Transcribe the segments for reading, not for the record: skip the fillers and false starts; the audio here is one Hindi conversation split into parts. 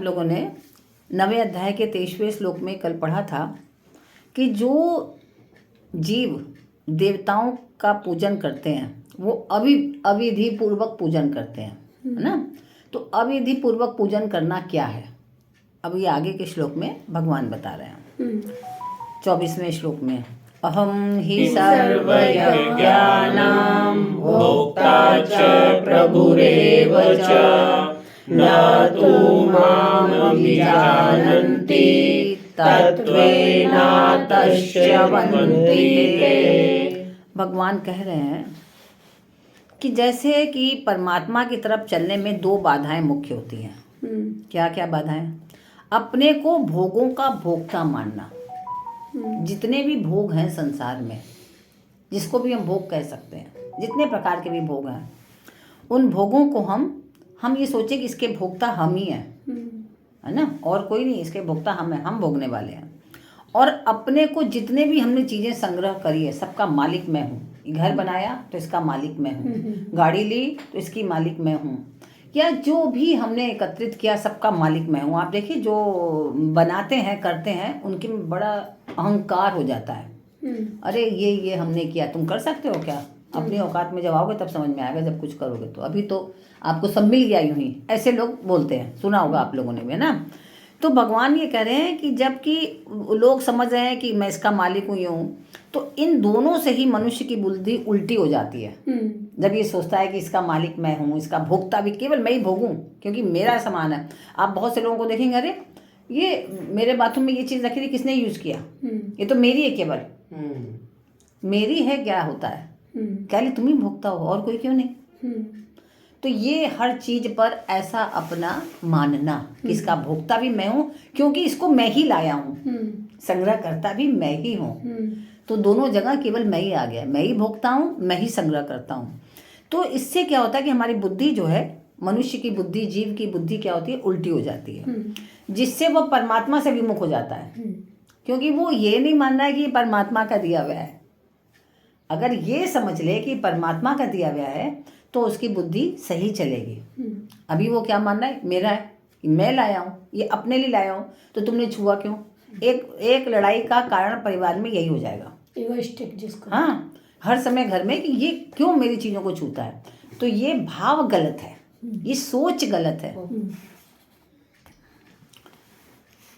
हम लोगों ने 9वें अध्याय के 23वें श्लोक में कल पढ़ा था कि जो जीव देवताओं का पूजन करते हैं वो अविधि पूर्वक पूजन करते हैं, है ना। तो अविधि पूर्वक पूजन करना क्या है, अब ये आगे के श्लोक में भगवान बता रहे हैं। 24वें श्लोक में अहम ही सर्वयज्ञानां भोक्ता च प्रभुरेव च न तु मामभिजानन्ति तत्त्वेनातश्च्यवन्ति ते। भगवान कह रहे हैं कि जैसे कि परमात्मा की तरफ चलने में 2 बाधाएं मुख्य होती हैं। क्या क्या बाधाएं? अपने को भोगों का भोक्ता मानना। जितने भी भोग हैं संसार में, जिसको भी हम भोग कह सकते हैं, जितने प्रकार के भी भोग हैं, उन भोगों को हम ये सोचें कि इसके भोक्ता हम ही हैं, है ना, और कोई नहीं, इसके भोक्ता हम हैं, हम भोगने वाले हैं। और अपने को जितने भी हमने चीज़ें संग्रह करी है सबका मालिक मैं हूँ। घर बनाया तो इसका मालिक मैं हूँ, गाड़ी ली तो इसकी मालिक मैं हूँ, या जो भी हमने एकत्रित किया सबका मालिक मैं हूँ। आप देखिए जो बनाते हैं करते हैं उनके में बड़ा अहंकार हो जाता है। अरे ये हमने किया, तुम कर सकते हो क्या? अपनी औकात में जब आओगे तब समझ में आएगा, जब कुछ करोगे तो अभी तो आपको सब मिल गया यूं ही, ऐसे लोग बोलते हैं, सुना होगा आप लोगों ने भी, है ना। तो भगवान ये कह रहे हैं कि जबकि लोग समझ रहे हैं कि मैं इसका मालिक हूँ यूँ, तो इन दोनों से ही मनुष्य की बुद्धि उल्टी हो जाती है। जब ये सोचता है कि इसका मालिक मैं हूँ, इसका भोक्ता भी केवल मैं ही भोगूँ क्योंकि मेरा सामान है। आप बहुत से लोगों को देखेंगे, अरे ये मेरे बाथरूम में ये चीज़ रखी थी, किसने यूज़ किया? ये तो मेरी है, केवल मेरी है। क्या होता है, क्या तुम ही भोगता हो और कोई क्यों नहीं? तो ये हर चीज पर ऐसा अपना मानना कि इसका भोक्ता भी मैं हूँ क्योंकि इसको मैं ही लाया हूँ, संग्रह करता भी मैं ही हूँ। तो दोनों जगह केवल मैं ही आ गया, मैं ही भोगता हूँ, मैं ही संग्रह करता हूँ। तो इससे क्या होता है कि हमारी बुद्धि जो है, मनुष्य की बुद्धि, जीव की बुद्धि क्या होती है, उल्टी हो जाती है, जिससे वो परमात्मा से विमुख हो जाता है, क्योंकि वो ये नहीं मानना है कि परमात्मा का दिया हुआ है। अगर ये समझ ले कि परमात्मा का दिया हुआ है तो उसकी बुद्धि सही चलेगी। अभी वो क्या मानना है, मेरा है, मैं लाया हूँ, ये अपने लिए लाया हूँ, तो तुमने छुआ क्यों? एक लड़ाई का कारण परिवार में यही हो जाएगा, इगोइस्टिक जिसको, हाँ, हर समय घर में कि ये क्यों मेरी चीज़ों को छूता है। तो ये भाव गलत है, ये सोच गलत है।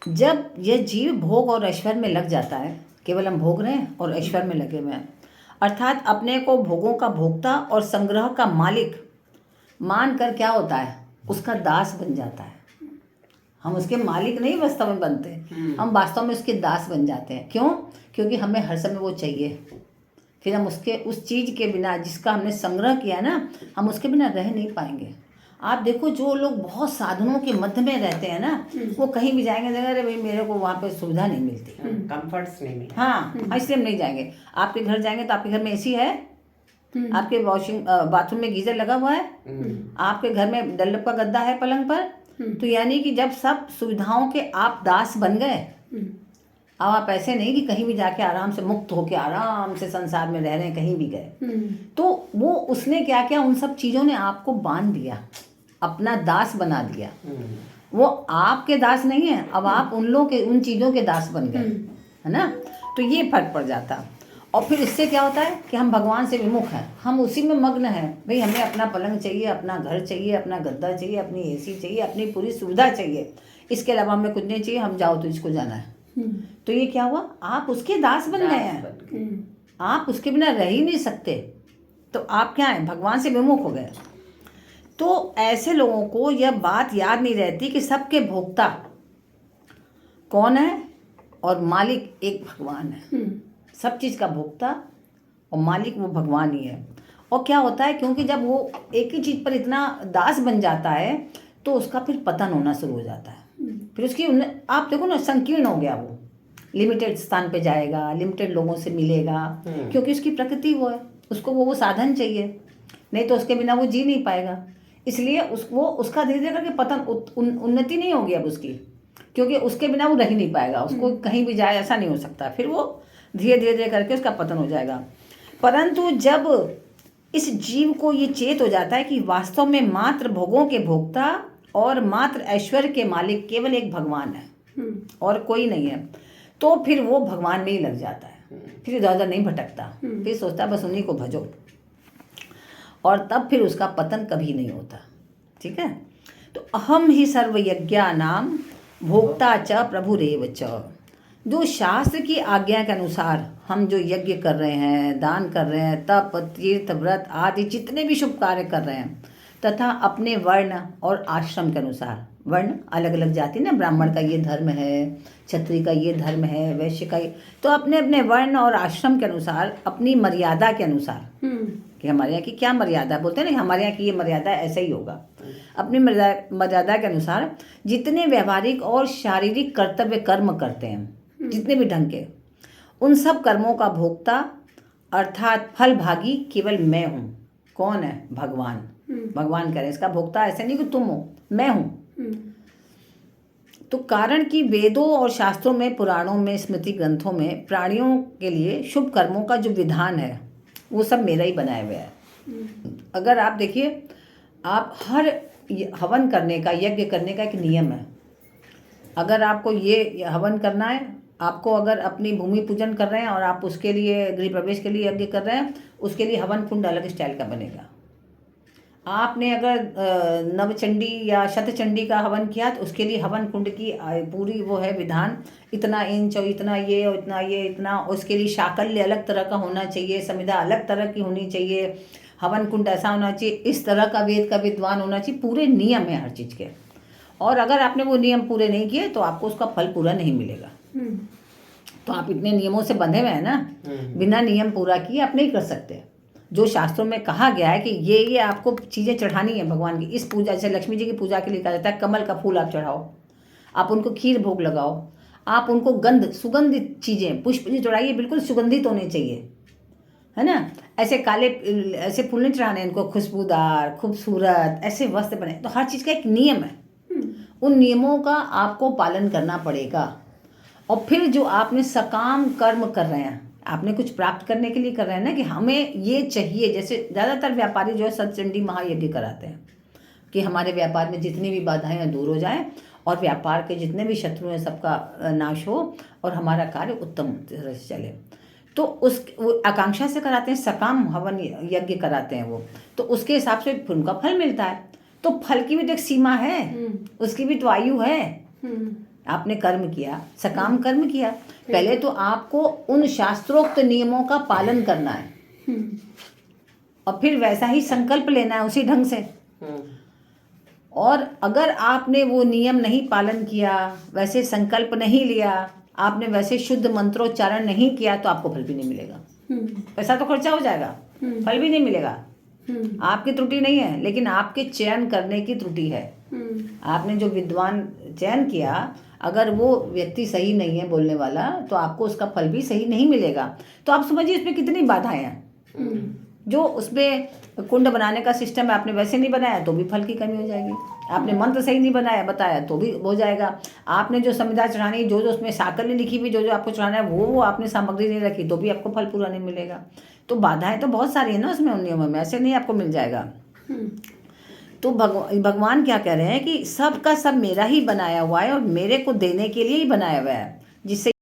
जब यह जीव भोग और ऐश्वर्य में लग जाता है, केवल हम भोग रहे हैं और ऐश्वर्य में लगे हुए हैं, अर्थात अपने को भोगों का भोक्ता और संग्रह का मालिक मानकर क्या होता है, उसका दास बन जाता है। हम उसके मालिक नहीं वास्तव में बनते, हम वास्तव में उसके दास बन जाते हैं। क्यों? क्योंकि हमें हर समय वो चाहिए, फिर हम उसके उस चीज़ के बिना जिसका हमने संग्रह किया है ना, हम उसके बिना रह नहीं पाएंगे। आप देखो जो लोग बहुत साधनों के मध्य में रहते हैं ना, वो कहीं भी जाएंगे, अरे भाई मेरे को वहाँ पे सुविधा नहीं मिलती, कंफर्ट्स नहीं मिलते, हाँ, इसलिए हम नहीं जाएंगे। आपके घर जाएंगे तो आपके घर में एसी है, आपके बाथरूम में गीजर लगा हुआ है, आपके घर में डल्लब का गद्दा है पलंग पर, तो यानी कि जब सब सुविधाओं के आप दास बन गए, अब आप ऐसे नहीं कि कहीं भी जाके आराम से मुक्त होके आराम से संसार में रह रहे हैं, कहीं भी गए, तो वो उसने क्या किया, उन सब चीज़ों ने आपको बांध दिया, अपना दास बना दिया। वो आपके दास नहीं है, अब आप उन चीज़ों के दास बन गए, है ना। तो ये फर्क पड़ जाता। और फिर इससे क्या होता है कि हम भगवान से विमुख हैं, हम उसी में मग्न हैं। भाई हमें अपना पलंग चाहिए, अपना घर चाहिए, अपना गद्दा चाहिए, अपनी एसी चाहिए, अपनी पूरी सुविधा चाहिए, इसके अलावा हमें कुछ नहीं चाहिए। हम जाओ तो इसको जाना है, तो ये क्या हुआ, आप उसके दास बन गए हैं, आप उसके बिना रह ही नहीं सकते। तो आप क्या हैं, भगवान से विमुख हो गए। तो ऐसे लोगों को यह बात याद नहीं रहती कि सबके भोक्ता कौन है और मालिक एक भगवान है। सब चीज़ का भोक्ता और मालिक वो भगवान ही है। और क्या होता है, क्योंकि जब वो एक ही चीज़ पर इतना दास बन जाता है तो उसका फिर पतन होना शुरू हो जाता है। फिर उसकी आप देखो ना, संकीर्ण हो गया, वो लिमिटेड स्थान पे जाएगा, लिमिटेड लोगों से मिलेगा, क्योंकि उसकी प्रकृति वो है, उसको वो साधन चाहिए, नहीं तो उसके बिना वो जी नहीं पाएगा। इसलिए उसका धीरे धीरे करके पतन, उन्नति नहीं होगी अब उसकी, क्योंकि उसके बिना वो रह ही नहीं पाएगा, उसको कहीं भी जाए ऐसा नहीं हो सकता, फिर वो धीरे धीरे करके उसका पतन हो जाएगा। परंतु जब इस जीव को ये चेत हो जाता है कि वास्तव में मात्र भोगों के भोक्ता और मात्र ऐश्वर्य के मालिक केवल एक भगवान है और कोई नहीं है, तो फिर वो भगवान में ही लग जाता है, फिर इधर उधर नहीं भटकता, फिर सोचता बस उन्हीं को भजो, और तब फिर उसका पतन कभी नहीं होता। ठीक है, तो अहम ही सर्वयज्ञानाम भोक्ता च प्रभुरेव च। जो शास्त्र की आज्ञा के अनुसार हम जो यज्ञ कर रहे हैं, दान कर रहे हैं, तप, तीर्थ, व्रत आदि जितने भी शुभ कार्य कर रहे हैं, तथा अपने वर्ण और आश्रम के अनुसार, वर्ण अलग अलग जाति ना, ब्राह्मण का ये धर्म है, क्षत्रिय का ये धर्म है, वैश्य का ये, तो अपने अपने वर्ण और आश्रम के अनुसार, अपनी मर्यादा के अनुसार, कि हमारे यहाँ की क्या मर्यादा, बोलते हैं ना हमारे यहाँ की ये मर्यादा ऐसा ही होगा, अपनी मर्यादा के अनुसार जितने व्यवहारिक और शारीरिक कर्तव्य कर्म करते हैं, जितने भी ढंग के, उन सब कर्मों का भोक्ता अर्थात फल भागी केवल मैं हूँ। कौन है? भगवान। भगवान कह रहे हैं, इसका भोक्ता ऐसे नहीं कि तुम हो, मैं हूँ। तो कारण कि वेदों और शास्त्रों में, पुराणों में, स्मृति ग्रंथों में प्राणियों के लिए शुभ कर्मों का जो विधान है वो सब मेरा ही बनाया हुआ है। अगर आप देखिए, आप हर हवन करने का, यज्ञ करने का एक नियम है। अगर आपको ये हवन करना है, आपको अगर अपनी भूमि पूजन कर रहे हैं और आप उसके लिए गृह प्रवेश के लिए यज्ञ कर रहे हैं, उसके लिए हवन कुंड अलग स्टाइल का बनेगा। आपने अगर नवचंडी या शतचंडी का हवन किया तो उसके लिए हवन कुंड की पूरी वो है विधान, इतना इंच और इतना ये और इतना ये इतना, उसके लिए शाकल्य अलग तरह का होना चाहिए, समिधा अलग तरह की होनी चाहिए, हवन कुंड ऐसा होना चाहिए, इस तरह का वेद का विद्वान होना चाहिए, पूरे नियम है हर चीज़ के। और अगर आपने वो नियम पूरे नहीं किए तो आपको उसका फल पूरा नहीं मिलेगा। तो आप इतने नियमों से बंधे हुए हैं ना, बिना नियम पूरा किए आप नहीं कर सकते। जो शास्त्रों में कहा गया है कि ये आपको चीज़ें चढ़ानी है भगवान की, इस पूजा, जैसे लक्ष्मी जी की पूजा के लिए कहा जाता है कमल का फूल आप चढ़ाओ, आप उनको खीर भोग लगाओ, आप उनको गंध, सुगंधित चीज़ें, पुष्प जो चढ़ाइए बिल्कुल सुगंधित होने चाहिए, है ना। ऐसे काले ऐसे फूल नहीं चढ़ाने, इनको खुशबूदार, खूबसूरत ऐसे वस्त्र बने। तो हर चीज़ का एक नियम है, उन नियमों का आपको पालन करना पड़ेगा। और फिर जो आपने सकाम कर्म कर रहे हैं, आपने कुछ प्राप्त करने के लिए कर रहे हैं ना, कि हमें ये चाहिए। जैसे ज़्यादातर व्यापारी जो है सतचंडी महायज्ञ कराते हैं कि हमारे व्यापार में जितनी भी बाधाएं दूर हो जाएं और व्यापार के जितने भी शत्रु हैं सबका नाश हो और हमारा कार्य उत्तम तरह से चले। तो वो आकांक्षा से कराते हैं, सकाम हवन यज्ञ कराते हैं वो, तो उसके हिसाब से फिर उनका फल मिलता है। तो फल की भी तो एक सीमा है, उसकी भी तो आयु है। आपने कर्म किया, सकाम कर्म किया, पहले तो आपको उन शास्त्रोक्त नियमों का पालन करना है और फिर वैसा ही संकल्प लेना है उसी ढंग से। और अगर आपने वो नियम नहीं पालन किया, वैसे संकल्प नहीं लिया, आपने वैसे शुद्ध मंत्रोच्चारण नहीं किया, तो आपको फल भी नहीं मिलेगा। पैसा तो खर्चा हो जाएगा, फल भी नहीं मिलेगा। आपकी त्रुटि नहीं है, लेकिन आपके चयन करने की त्रुटि है। आपने जो विद्वान चयन किया, अगर वो व्यक्ति सही नहीं है बोलने वाला, तो आपको उसका फल भी सही नहीं मिलेगा। तो आप समझिए इसमें कितनी बाधाएं हैं। जो उसमें कुंड बनाने का सिस्टम है, आपने वैसे नहीं बनाया तो भी फल की कमी हो जाएगी। आपने मंत्र सही नहीं बताया तो भी हो जाएगा। आपने जो संविधा चढ़ानी, जो उसमें साकल्य लिखी हुई, जो आपको चढ़ाना है, वो आपने सामग्री नहीं रखी, तो भी आपको फल पूरा नहीं मिलेगा। तो बाधाएं तो बहुत सारी है ना उसमें, उन नियमों में, ऐसे नहीं आपको मिल जाएगा। तो भगवान क्या कह रहे हैं कि सब का सब मेरा ही बनाया हुआ है और मेरे को देने के लिए ही बनाया हुआ है, जिससे